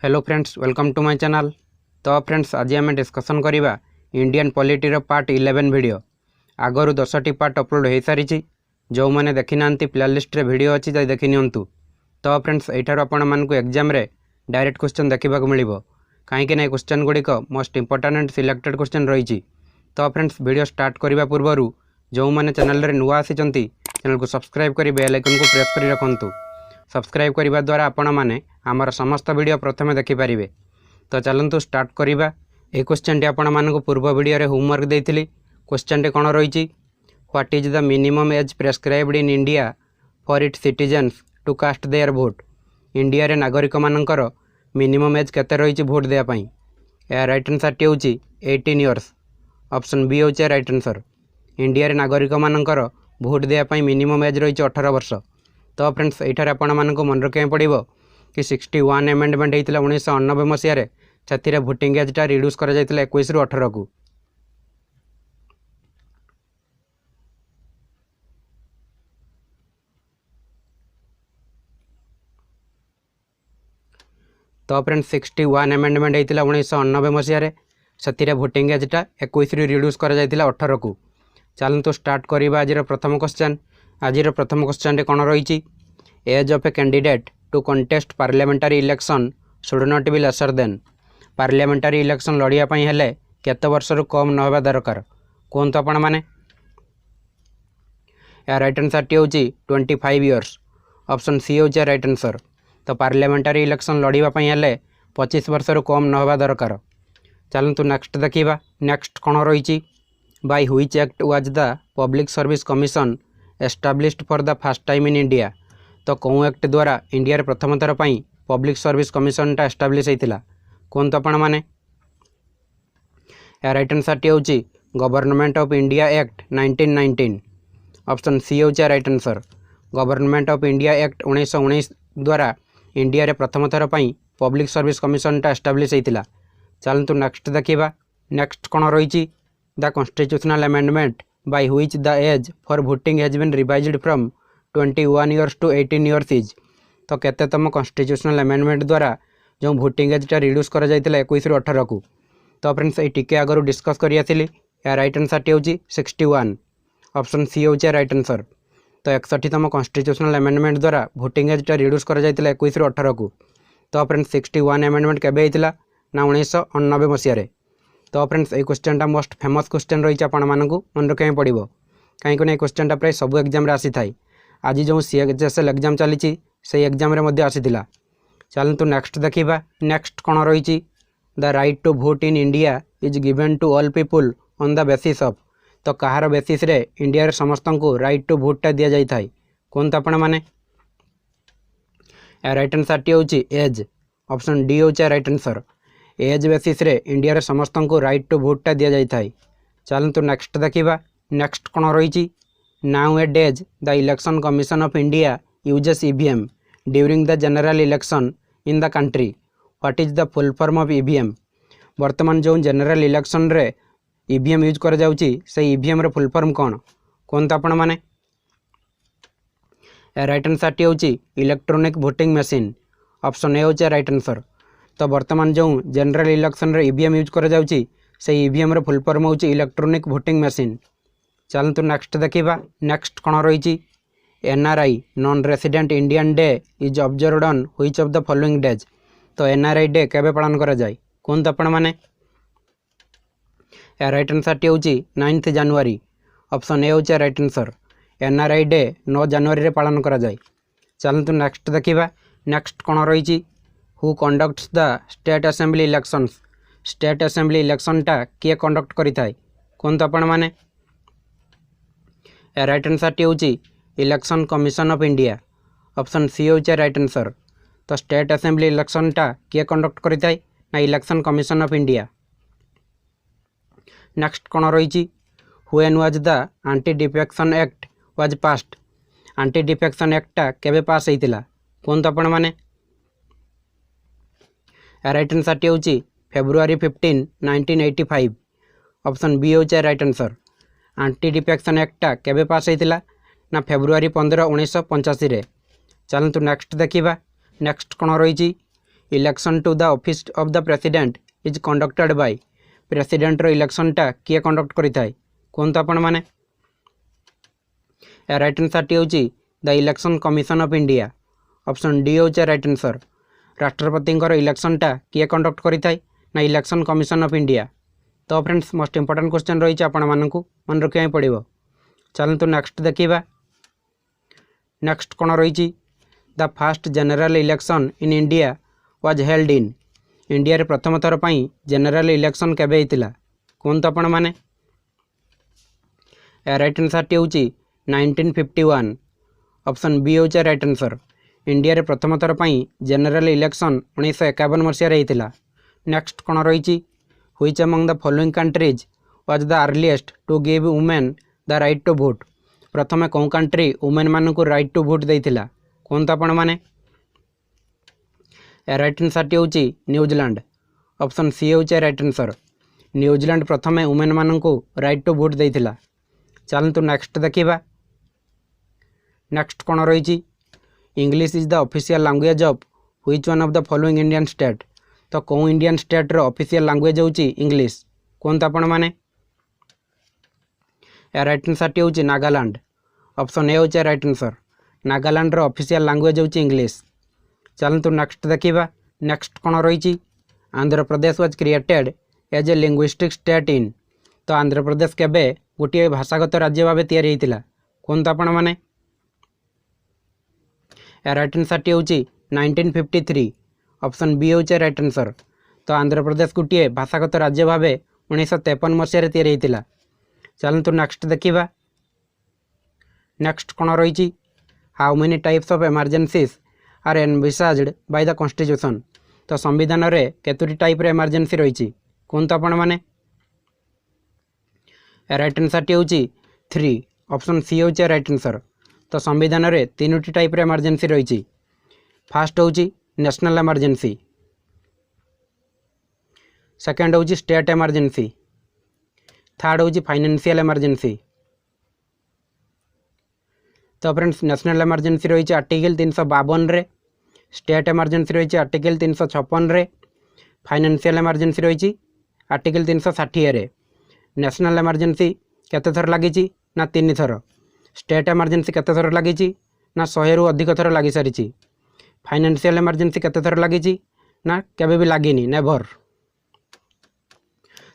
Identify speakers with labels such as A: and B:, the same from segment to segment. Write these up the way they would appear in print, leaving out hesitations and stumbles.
A: Hello friends, welcome to my channel. तो friends, आज आम डिस्कसन करवा इंडियन पॉलिटी पार्ट 11 वीडियो। आगरू 10टी पार्ट अपलोड हो सारी। जो मैंने देखी ना प्लेलिस्ट रे वीडियो अच्छी जाए देखी नियंतु। तो फ्रेंड्स, यठार आपण एग्जाम रे डायरेक्ट क्वेश्चन देखा मिल कहीं क्वेश्चन गुड़िक most important and selected question रही। तो फ्रेंड्स, वीडियो स्टार्ट करने पूर्व जो मैंने चैनल रे नुआ आसी चैनल को सब्सक्राइब कर बेल आइकन को प्रेस कर रखु। सब्सक्राइब करने द्वारा आपण मैंने आमर समस्त वीडियो प्रथम देखिपारे। तो चलतु स्टार्ट करवा। ये क्वेश्चन टी आपण मानक पूर्व वीडियो रे होमवर्क देइथिली। क्वेश्चन टी कौन रही? What is the minimum age prescribed in India for its citizens to cast their vote. India रे नागरिक मानकर मिनिमम एज केते रही भोट देवाई? या राइट आंसर टी हूँ 18 इयर्स। ऑप्शन बी हूँ राइट आंसर। इंडिया रे नागरिक मानकर भोट देवाई मिनिमम एज रही 18 वर्ष। तो फ्रेंड्स, यठार आपण मानक मन रखा पड़ो कि 61 एमेंडमेंट होता 1989 मसीह से भोटिंग एजटा रिड्यूस कर 21 रु 18 को। तो फ्रेंड्स, 61 एमेंडमेंट होता 1989 मसीह से भोटिंग एजटा 21 रु रिड्यूस कर 18 को। चलतु स्टार्ट करवा आज प्रथम क्वेश्चन। आज प्रथम क्वेश्चन कौन रही? Age of a candidate to contest parliamentary election should not be lesser than. Parliamentary election लड़ाई हेले केते वर्ष रु कम न होगा दरकार? कहतु आपण मैंने। या राइट आंसर टी हूँ 25 इयर्स। ऑप्शन सी हूँ राइट आंसर। तो पार्लियामेंटारी इलेक्शन लड़ाई हेले 25 वर्ष रु कम न होगा दरकार। चलतु नेक्स्ट देखा। नेक्स्ट कौन रही? By which act was the public service commission established for the first time in India. तो कौन एक्ट द्वारा इंडिया रे प्रथम थर पर पब्लिक सर्विस कमिशन टा एस्टाब्लिश होता? कहतु आपण मैंने। या राइट आंसर टी हूँ government of India act 1919। Option C हूँ right answer. Government of India act 1919 द्वारा इंडिया रे प्रथम थर पर पब्लिक सर्विस कमिशन टा एस्टाब्लिश होता। चलतु नेक्स्ट देखा। नेक्स्ट कौन रही? The constitutional amendment by which the age for voting has been revised from 21 years to 18 years is. तो केतेतम कॉन्स्टिट्यूशनल अमेंडमेंट द्वारा जो भोटिंग एजटा रिड्यूस कर 21 रु 18 को। तो फ्रेंड्स, ये टिके आगु डिस्कस करी आसिली। या राइट आंसर टी हूँ 61। ऑप्शन सी हूँ राइट आंसर। तो 61तम कॉन्स्टिट्यूशनल अमेंडमेंट द्वारा भोटिंग एजटा रिड्यूस कर 21 रु 18 को। तो फ्रेंड्स, 61 एमेंडमेंट केबे होता ना 1989 मसीह। तो फ्रेंड्स, ये क्वेश्चन मोस्ट फेमस क्वेश्चन रही आपण मानकु मन रखा पड़ो कहीं क्वेश्चन प्राय सब एग्जाम आसी थाए। आज जो CHSL एग्जाम चली से एग्जाम रे आसीथिला। चलतु नेक्स्ट देखा। नेक्स्ट कौन रही? The right to vote in India is given to all people on the basis of. तो कहार बेसिस रे इंडिया रे समस्त को राइट टू भोटा दि जाए कहतु आपण मैंने। राइट आंसर टी हूँ एज। ऑप्शन डी हूँ राइट आंसर। एज बेसिस रे इंडिया रे समस्त को राइट टू भोटा दि जाए। चलतु नेक्स्ट देखा। नेक्स्ट कौन रही? Now A days the election commission of India uses EVM during the general election in the country. What is the full form of EVM। वर्तमान जो जनरल इलेक्शन रे EVM यूज कर जाउची से EVM रे फुल फॉर्म कौन? कहतु आपण मैंने। राइट आंसर टी हूँ electronic voting machine. Option A हूँ राइट आंसर। तो वर्तमान जो जनरल इलेक्शन रे EVM यूज कर जाउची से EVM रे फुल फॉर्म हूँ इलेक्ट्रॉनिक वोटिंग मशीन। चलतु नेक्स्ट देखा। नेक्स्ट कौन रही? NRI non resident Indian day is observed on which of the following days. तो NRI डे केबे पालन करा जाए? कहतु आपण मैंने। राइट आंसर टी हूँ 9 जनवरी। ऑप्शन ए हूँ राइट आंसर। NRI डे 9 जनवरी रे पालन करा जाए। चलतु नेक्स्ट देखा। नेक्स्ट कौन रही? Who conducts the state assembly elections. State assembly election टा किए कंडक्ट करिथाय? कहतु आपण मैंने। राइट आंसर टी हूँ election commission of India. Option C हूँ राइट आंसर। तो स्टेट असेंबली इलेक्शन टा किए कंडक्ट करिथाय ना election commission of India. Next कौन रही? When was the anti defection act was passed. Anti defection एक्टा केबे पास होइतिला? कहतु आपण मैंने। राइट आंसर टी हूँ February 15, 1985। ऑप्शन बी हूँ राइट आंसर। एंटी डिफेक्शन एक्टा केबे पास होइतिला ना February 15, 1985 रे। चलतु नेक्स्ट देखा। नेक्स्ट कौन रही? Election to the office of the president is conducted by प्रेसिडेंटर इलेक्शनटा किए कंडक्ट करिथाय कहतु आपण मैंने राइट आंसर टी होची the election commission of India option D होचे राइट आंसर राष्ट्रपति इलेक्शनटा किए कंडक्ट करिथाय ना इलेक्शन कमिशन ऑफ इंडिया। तो फ्रेंड्स मोस्ट इंपोर्टेंट क्वेश्चन रही है आपण मानक मन रखा पड़ो। चलतु नेक्स्ट देखा नेक्स्ट कौन रही the fast general election in India was held in India रे प्रथम थर पर जनरल इलेक्शन केबे होता कहतु आपण मैंने राइट आंसर टी हूँ 1951 ऑप्शन बी होचे राइट आंसर इंडिया रे प्रथम थर पर जनरल इलेक्शन 1951 मसीह होता। नेक्स्ट कौन रही which among the following countries was the earliest to give women the right to vote प्रथम कौन कंट्री वुमेन मानक राइट टू भोट देता कहतु आपण मैंने राइट आंसर टी हूँ न्यूजीलैंड ऑप्शन सी होचे राइट आंसर न्यूजीलैंड प्रथम वुमेन मानक राइट टू भोट देता। चलतु नेक्स्ट देखा नेक्स्ट कौन रही English is the official language of which one of the following Indian state तो कौन इंडियन स्टेट रो ऑफिशियल लैंग्वेज होची इंग्लिश कहतु आपण मैंने राइट आंसर टी हूँ नागालैंड ऑप्शन ए होचे राइट आंसर नागालैंड रो ऑफिशियल लैंग्वेज होची इंग्लिश। चलतु नेक्स्ट देखा नेक्स्ट कौन रही Andhra Pradesh was created as a linguistic state in तो आंध्र प्रदेश केबे गोटे भाषागत राज्य भाव तैयारी होता कहतु आपण मैंने राइट आंसर टी हूँ 1953 ऑप्शन बी होचे राइट आंसर तो आंध्र प्रदेश गोटे भाषागत राज्य भाव 1953 मसीह तैयारी होता। चलतु नेक्स्ट देखा नेक्स्ट कौन रही how many types of emergencies are envisaged by the constitution तो संविधान रे केतोटी टाइप रे इमरजेंसी रही कहतु आपण मैंने राइट आंसर टी हूँ 3 ऑप्शन सी होचे राइट आंसर तो संविधान रे 3टी टाइप रे इमरजेंसी रही। फास्ट हूँ नेशनल इमरजेंसी सेकेंड हूँ स्टेट इमरजेंसी थर्ड हूँ फाइनेंशियल इमरजेंसी। तो फ्रेंड्स नेशनल इमरजेंसी रही आर्टिकल 352 रे स्टेट इमरजेंसी रही आर्टिकल 356 रे फाइनेंशियल इमरजेंसी रही आर्टिकल 360 रे। नेशनल इमरजेंसी केते थर लगी ना 3 थर स्टेट इमरजेंसी केते थर लगी ना 100 रु अधिक थर लगी सारी फाइनेंशियल इमरजेंसी केते थर लगी ना केबे भी लगिनी नेभर।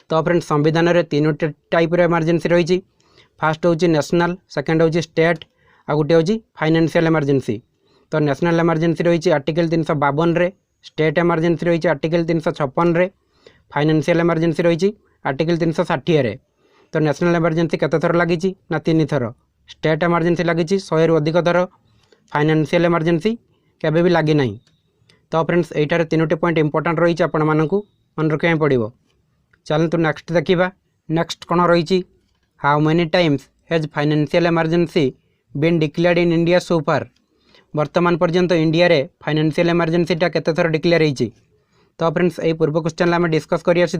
A: तो फ्रेंड्स संविधान रे 3 टाइप रे इमरजेंसी रही फास्ट हूँ नेशनल सेकेंड हूँ स्टेट आ गोटे हूँ फाइनेंशियल इमरजेंसी। तो नेशनल इमरजेंसी रही आर्टिकल 352 रे स्टेट इमरजेंसी रही आर्टिकल 356 रे फाइनेंशियल इमरजेंसी रही आर्टिकल 360 रे। तो नेशनल इमरजेंसी केते थर लगी ना 3 थर स्टेट इमरजेंसी लगी 100 रु अधिक थर फाइनेंशियल इमरजेंसी केबे भी लगी नहीं। तो फ्रेंड्स एठार 3टी पॉइंट इंपोर्टेंट रही आपण मानक मन रखा पड़ो। चलतु नेक्स्ट देखा नेक्स्ट कौन रही how many times has financial emergency been declared in India so far वर्तमान पर्यंत इंडिया रे फाइनेंशियल इमरजेंसीटा केते थर डिक्लेयर होती। तो फ्रेंड्स ये पूर्व क्वेश्चन आम डिस्कस कर आसी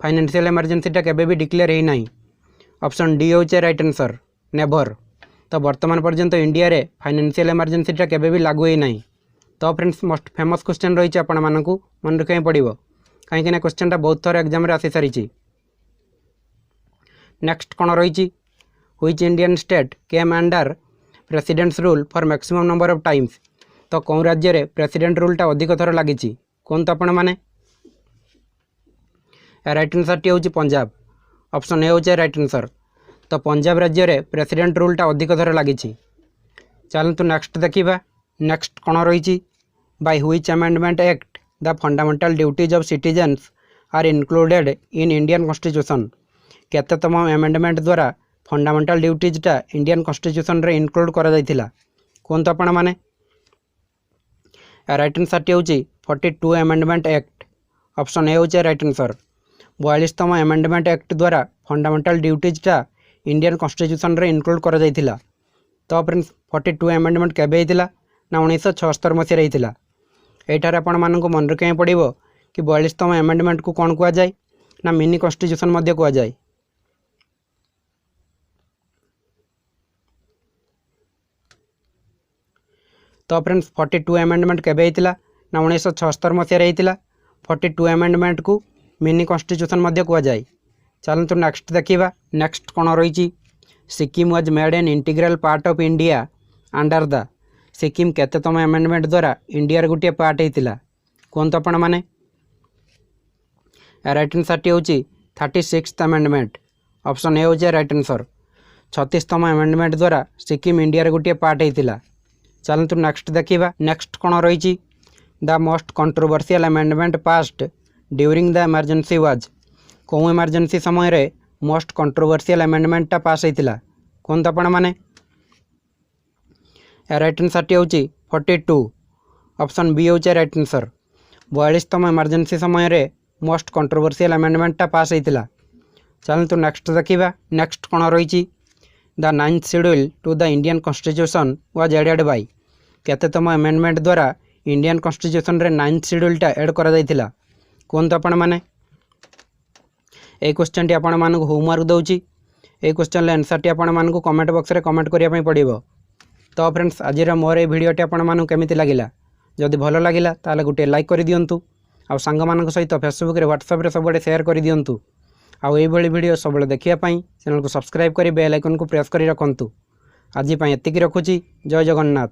A: फाइनेंशियल इमरजेंसीटा केबे भी डिक्लेयर होना ऑप्शन डी होचे राइट आंसर नेभर। तो वर्तमान पर्यंत इंडिया रे फाइनेंशियल इमरजेंसीटा केबे भी लागू होना। तो फ्रेंड्स मोस्ट फेमस क्वेश्चन रही आपण मानक मन रखा पड़ो कहीं क्वेश्चन बहुत थर एग्जाम रे आसी सारी। नेक्स्ट कौन रही which Indian state came under presidents rule for maximum number of times तो कौन राज्य रे प्रेसिडेंट रूलटा अधिक थर लगी कहतु आपण मैंने राइट आंसर टी हूँ पंजाब ऑप्शन ए होचे राइट आंसर तो पंजाब राज्य रे प्रेसिडेंट रूलटा अधिक थर लगी। चलतु नेक्स्ट देखा नेक्स्ट कौन रही by which amendment act the fundamental duties of citizens are included in Indian constitution केतम अमेंडमेंट द्वारा फंडामेंटल ड्यूटीजटा इंडियन कॉन्स्टिट्यूशन रे इनक्लूड करा जायतिला कहतु आपण मैंने राइट आंसर टी हूँ 42 अमेंडमेंट एक्ट ऑप्शन ए होचे राइट आंसर 42तम अमेंडमेंट एक्ट द्वारा फंडामेंटल ड्यूटीजटा इंडियन कॉन्स्टिट्यूशन रे इनक्लूड करा जायतिला। तो फ्रेंड्स 42 अमेंडमेंट केबे होता ना 1976 मसीह होता। एठार आपण मानक मन रखा पड़ो कि 42तम अमेंडमेंट को कौन कह जाए ना मिनी कॉन्स्टिट्यूशन मध्य कह जाए। तो फ्रेंड्स 42 अमेंडमेंट केबे होता ना 1976 मसीह होता 42 एमेंडमेंट को मिनी कॉन्स्टिट्यूशन कह जाए। चलतु नेक्स्ट देखा नेक्स्ट कौन रही Sikkim was made an integral part of India under the Sikkim केतम एमेंडमेंट द्वारा इंडिया गोटे पार्ट होता कहतु आपण मैंने राइट आंसर टी हूँ 36th एमेंडमेंट ऑप्शन ए हूँ राइट आंसर 36तम एमेंडमेंट द्वारा सिक्किम इंडिया गोटे पार्ट होता। चलतु नेक्स्ट देखा नेक्स्ट कौन रही the most controversial amendment passed during the emergency was कौन इमरजेंसी समय रे मोस्ट कंट्रोवर्शियल एमेंडमेंटा पास होता कहतु आपण मैंने राइट आंसर टी हूँ 42 ऑप्शन बी हूँ राइट आंसर 42तम इमरजेंसी समय रे मोस्ट कंट्रोवर्शियल एमेंडमेंटा पास होता। चलतु नेक्स्ट देखा नेक्स्ट कौन रही the 9th schedule to the Indian constitution was added by केतम एमेंडमेंट द्वारा इंडियन कॉन्स्टिट्यूशन रे 9th शेड्यूलटा एड करा जायतिला कहतु आपण मैंने ये क्वेश्चन टी आपण मानक होमवर्क दूची ये क्वेश्चन आंसर टी आपण मानक कमेंट बॉक्स रे कमेंट करिया पड़ो। तो फ्रेंड्स आज मोर ये भिडियोटी आपण मानक केमिति लागिला जदि भल लागिला ताले गुटे लाइक कर दियंतु आ सांग मानक सहित फेसबुक रे व्हाट्सएप रे सबडे शेयर कर दियंतु आ एई भली वीडियो सबले देखिया पई चैनल को सब्सक्राइब करी बेल आइकन को प्रेस करी रखंतु। आज पई एतिकी रखुची। जय जगन्नाथ।